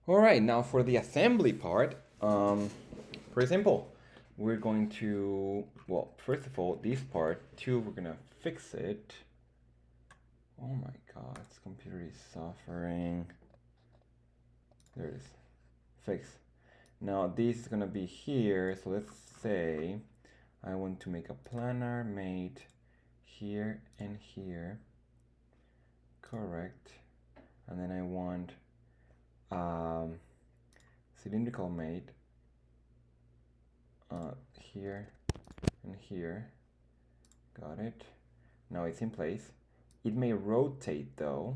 All right, now for the assembly part, pretty simple. We're going to, well, first of all, this part too, we're gonna fix it. Oh my God, this computer is suffering. There it is, fix. Now this is gonna be here, so let's say I want to make a planar made here and here, correct. And then I want cylindrical made here and here. Got it. Now it's in place. It may rotate though,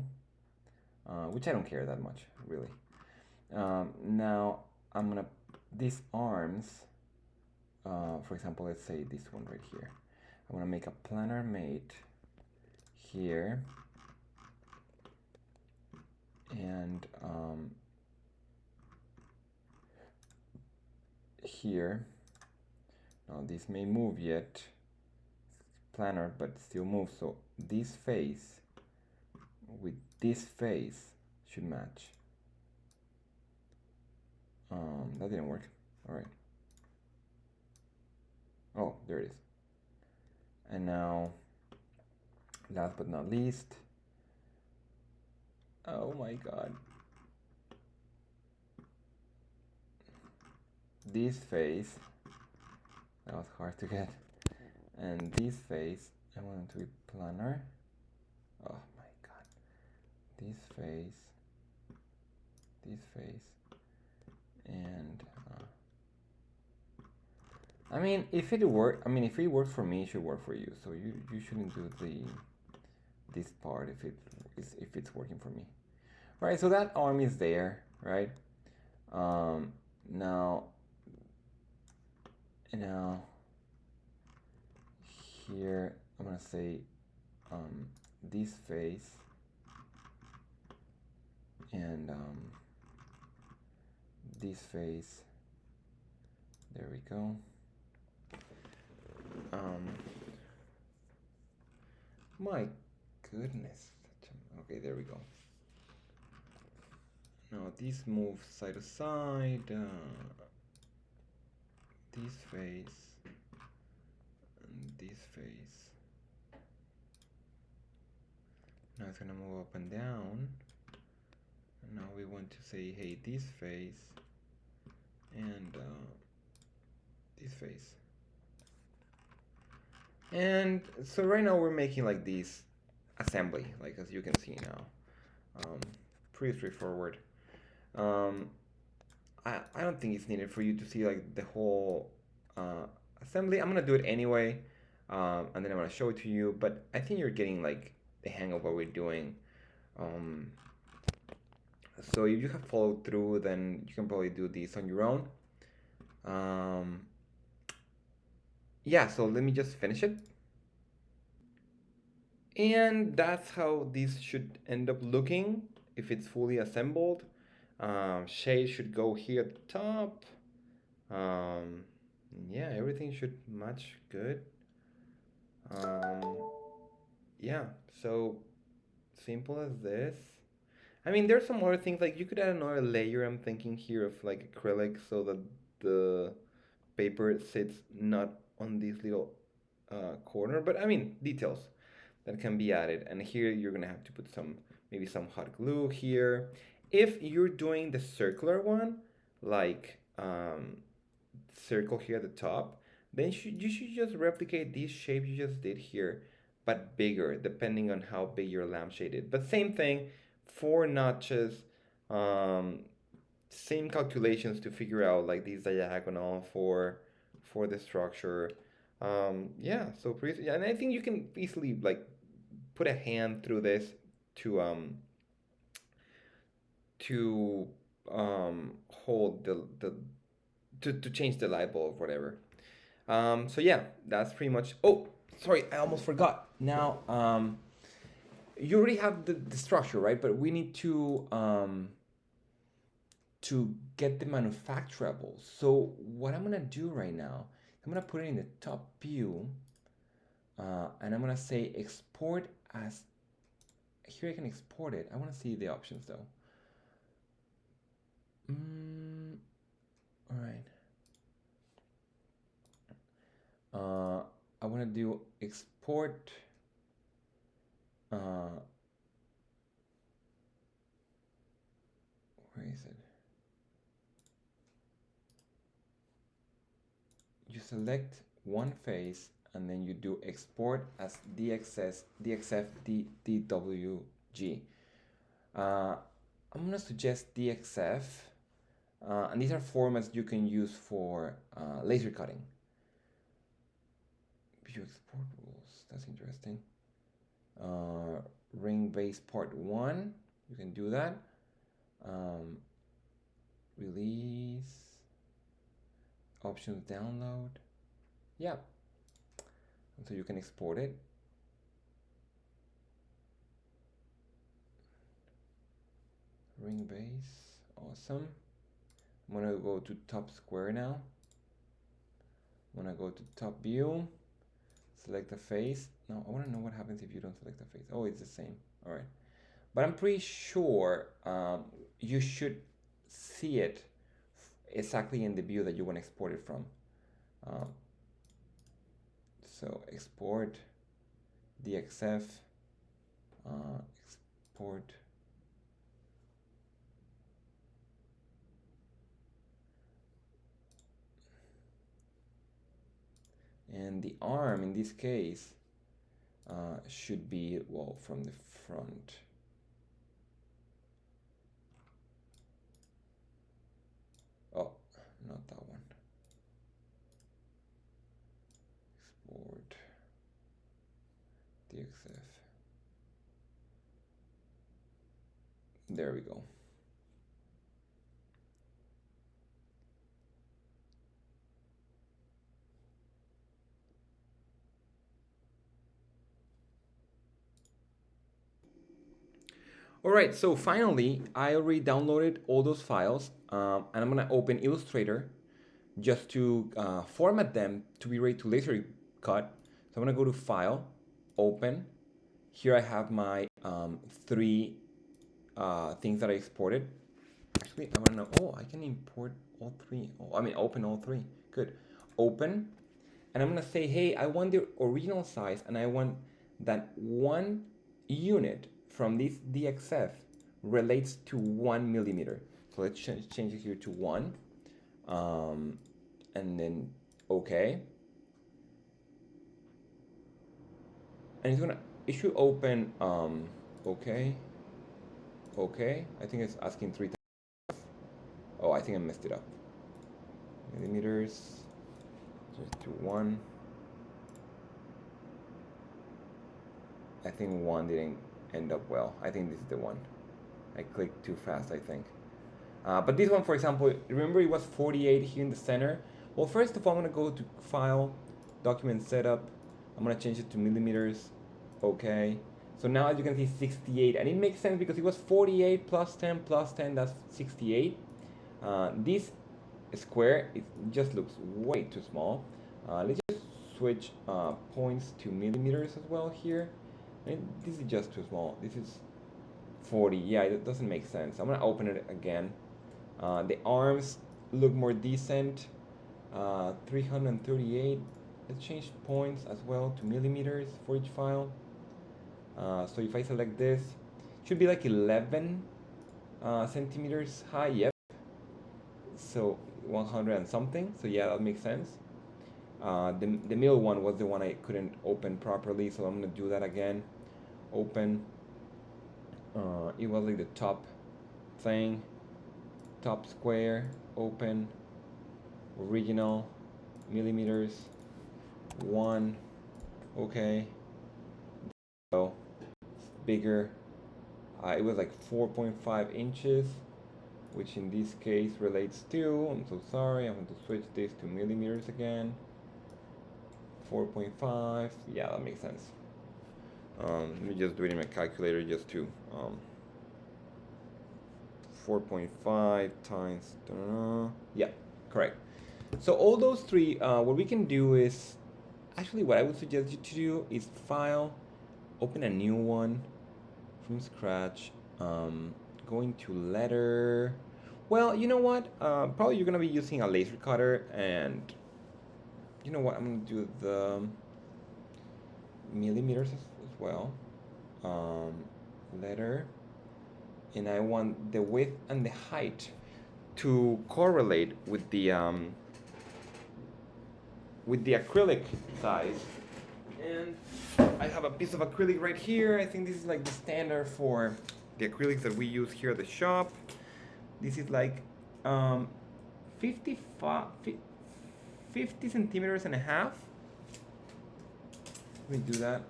which I don't care that much, really. Now I'm gonna, these arms, for example, let's say this one right here. I'm gonna make a planar mate here, and here. Now this may move yet, planar, but still move. So this face with this face should match. That didn't work. All right. Oh, there it is. And now, last but not least, oh my God. This face, that was hard to get. And this face, I want it to be planar. Oh my God. This face, and I mean, if it worked for me, it should work for you. So you shouldn't do this part if it's working for me. All right, so that arm is there, right? Now here I'm gonna say this face and this face. There we go. My goodness. Okay, there we go. Now this moves side to side. This face and this face. Now it's gonna move up and down. And now we want to say, hey, this face and this face. And so right now we're making like this assembly, like as you can see now. Pretty straightforward. I don't think it's needed for you to see like the whole assembly. I'm gonna do it anyway, and then I'm gonna show it to you. But I think you're getting like the hang of what we're doing. So if you have followed through, then you can probably do this on your own. Yeah, so let me just finish it. And that's how this should end up looking if it's fully assembled. Shade should go here at the top. Yeah, everything should match good. Yeah, so simple as this. I mean, there's some other things, like you could add another layer, I'm thinking here, of like acrylic so that the paper sits not on this little corner, but I mean, details that can be added. And here you're gonna have to put maybe some hot glue here. If you're doing the circular one, like circle here at the top, then you should just replicate this shape you just did here, but bigger, depending on how big your lampshade is. But same thing, 4 notches, same calculations to figure out like this diagonal for the structure. Yeah, so pretty, and I think you can easily like put a hand through this to hold to change the light bulb, whatever. So yeah, that's pretty much. Oh, sorry, I almost forgot. Now, you already have the structure, right? But we need to get the manufacturable. So what I'm gonna do right now, I'm gonna put it in the top view, and I'm gonna say export as. Here I can export it. I want to see the options though. you export where is it? You select one face and then you do export as DXF DWG. I'm gonna suggest DXF, and these are formats you can use for laser cutting. View export rules, that's interesting. Ring base part 1, you can do that. Release, options download, yeah. And so you can export it. Ring base, awesome. I'm gonna go to top square now. I'm gonna go to top view, select the face. Now I wanna know what happens if you don't select the face. Oh, it's the same, all right. But I'm pretty sure you should see it exactly in the view that you want to export it from. So export DXF, export. And the arm in this case should be, well, from the front. Oh, not that one. Export DXF. There we go. All right, so finally, I already downloaded all those files, and I'm gonna open Illustrator just to format them to be ready to laser cut. So I'm gonna go to File, Open. Here I have my 3 things that I exported. Actually, I wanna know, oh, I can import all 3. Oh, I mean, open all 3, good. Open, and I'm gonna say, hey, I want the original size, and I want that 1 unit from this DXF relates to 1 millimeter. So let's change it here to 1, and then okay. And it should open, okay, okay. I think it's asking 3 times. Oh, I think I messed it up. Millimeters, just to 1. I think 1 didn't end up well. I think this is the one. I clicked too fast, I think. But this one, for example, remember it was 48 here in the center? Well, first of all, I'm gonna go to File, Document Setup. I'm gonna change it to millimeters. Okay. So now as you can see 68, and it makes sense because it was 48 plus 10 plus 10, that's 68. This square, it just looks way too small. Let's just switch points to millimeters as well here. And this is just too small. This is 40. Yeah, it doesn't make sense. I'm gonna open it again. The arms look more decent. 338. Let's change points as well to millimeters for each file. So if I select this, it should be like 11 centimeters high. Yep. So 100 and something. So yeah, that makes sense. The middle one was the one I couldn't open properly, so I'm gonna do that again. Open. It was like the top thing, top square. Open. Original. Millimeters. 1. Okay. So bigger. It was like 4.5 inches, which in this case relates to, I'm so sorry, I'm going to switch this to millimeters again. 4.5, yeah, that makes sense. Let me just do it in my calculator just to 4.5 times, yeah, correct. So all those 3, what we can do is, actually what I would suggest you to do is File, open a new one from scratch, going to letter. Well, you know what? Probably you're gonna be using a laser cutter, and you know what? I'm gonna do the millimeters as well. Um, letter, and I want the width and the height to correlate with the acrylic size. And I have a piece of acrylic right here. I think this is like the standard for the acrylics that we use here at the shop. This is like 55, 50 centimeters and a half. Let me do that.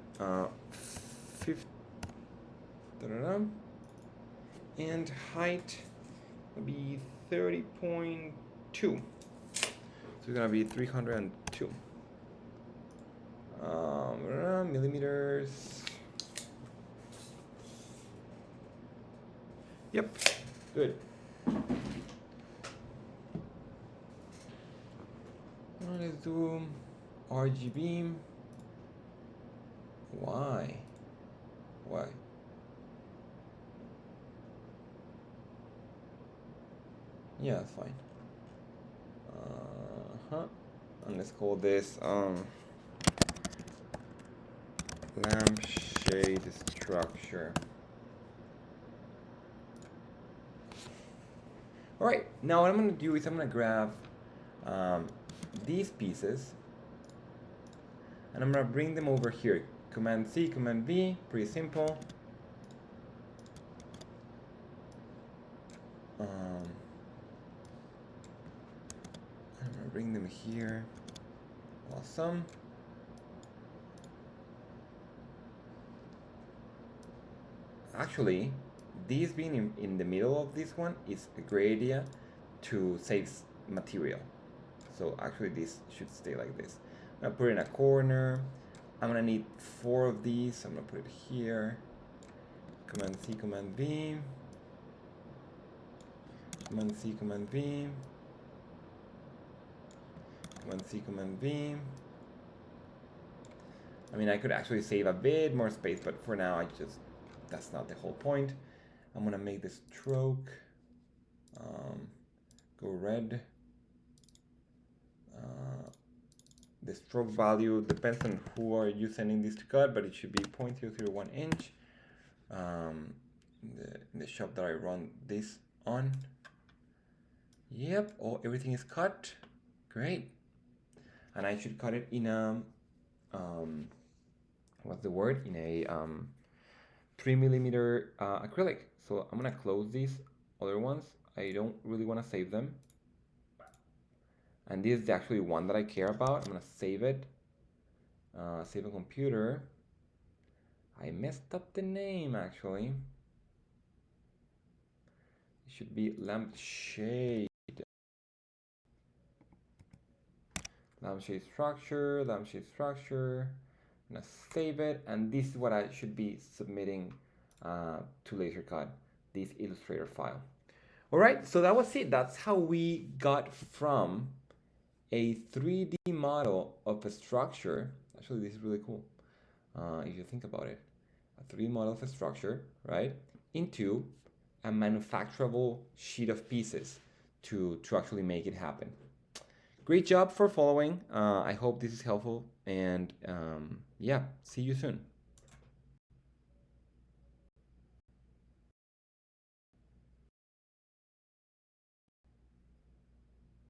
50, and height will be 30.2. So it's gonna be 302 millimeters. Yep, good. Let's do RGB. Why? Yeah, that's fine. And let's call this lampshade structure. All right, now what I'm gonna do is I'm gonna grab these pieces and I'm gonna bring them over here. Command C, Command V, pretty simple. I'm gonna bring them here. Awesome. Actually, this being in the middle of this one is a great idea to save material. So actually this should stay like this. I'm gonna put it in a corner. I'm gonna need 4 of these. I'm gonna put it here. Command C, Command V. Command C, Command V. Command C, Command V. I mean, I could actually save a bit more space, but for now, that's not the whole point. I'm gonna make the stroke go red. The stroke value depends on who are you sending this to cut, but it should be 0.001 inch. The shop that I run this on. Yep, everything is cut. Great. And I should cut it in a what's the word? In a 3mm acrylic. So I'm gonna close these other ones. I don't really want to save them. And this is actually one that I care about. I'm gonna save it. Save a computer. I messed up the name actually. It should be lampshade. Lampshade structure, lampshade structure. I'm gonna save it, and this is what I should be submitting to LaserCut, this Illustrator file. All right, so that was it. That's how we got from a 3D model of a structure. Actually, this is really cool if you think about it. A 3D model of a structure, right, into a manufacturable sheet of pieces to actually make it happen. Great job for following. I hope this is helpful, and yeah, see you soon.